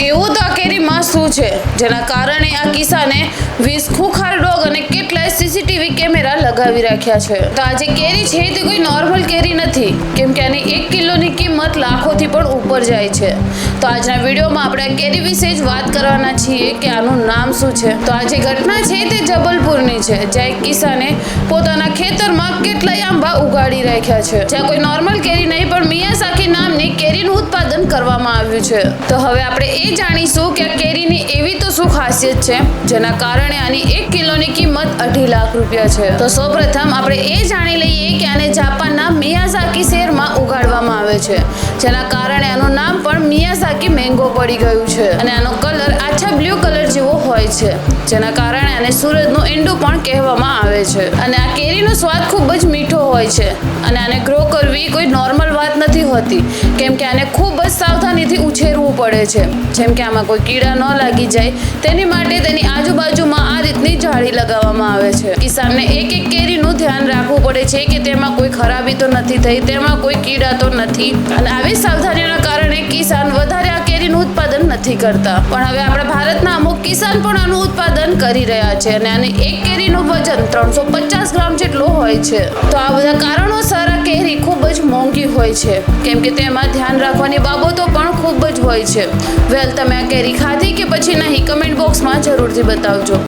એવું તો આ કેરીમાં શું છે જેના કારણે આ કિસાને 20 ખુખાર ડોગ અને કેટલાય સીસીટીવી કેમેરા લગાવી રાખ્યા છે। તો આ જે કેરી છે તે કોઈ નોર્મલ કેરી નથી, કેમ કે આની 1 કિલોની કિંમત લાખોથી પણ ઉપર જાય છે। તો આજના વિડીયોમાં આપણે આ કેરી વિશે જ વાત કરવાના છીએ કે આનું નામ શું છે। તો આ જે ઘટના છે તે જબલપુરની છે, જ્યાં એક કિસાને પોતાના ખેતરમાં કેટલાય આંબા ઉગાડી રાખ્યા છે, જ્યાં કોઈ નોર્મલ કેરી નહીં પણ મિયાઝાકી નામની કેરીનું ઉત્પાદન કરવામાં આવ્યું છે। તો હવે આપણે એ જાણીશું કે આ કેરીની એવી તો શું ખાસિયત છે જેના કારણે આની 1 કિલોની કિંમત 2.5 લાખ રૂપિયા છે। તો સૌપ્રથમ આપણે એ જાણી લઈએ કે આને જાપાનના મિયાઝાકી શહેરમાં ઉગાડવામાં આવે છે, જેના કારણે આનું નામ પણ મિયાઝાકી મેંગો પડી ગયું છે। અને આનો કલર આછા બ્લુ કલર જેવો હોય છે, જેના કારણે આને સૂરજનું ઈંડું પણ કહેવામાં આવે છે। અને આ કેરીનો સ્વાદ ખૂબ જ મીઠો હોય છે અને આને ગ્રો કરવી કોઈ નોર્મલ વાત નથી હોતી, કેમ કે આને ખૂબ જ સાવધાનીથી ઉછેરવું પડે છે। જેમ કે આમાં કોઈ કીડા ન લાગી જાય તેની માટે તેની આજુબાજુમાં આ રીતની જાળી લગાવવામાં આવે છે। કિસાનને એક એક કેરીનું ધ્યાન રાખવું પડે છે કે તેમાં કોઈ ખરાબી તો નથી થઈ, તેમાં કોઈ કીડા તો નથી, અને આવી સાવધાનીઓના કારણે કિસાન વધારે આ કેરીનું ઉત્પાદન નથી કરતા। પણ હવે આપણા ભારતના અમુક કિસાન પણ આનું ઉત્પાદન કરી રહ્યા છે અને આની એક કેરીનું વજન 350 ગ્રામ જેટલું હોય છે। તો આ બધા કારણોસર આ કેરી ખૂબ જ મોંઘી હોય છે, કેમ કે તેમાં ધ્યાન રાખવાની બાબતો પણ ખૂબ જ હોય છે। વેલ, તમે આ કેરી ખાધી કે પછી નહીં, કમેન્ટ બોક્સમાં જરૂરથી બતાવજો।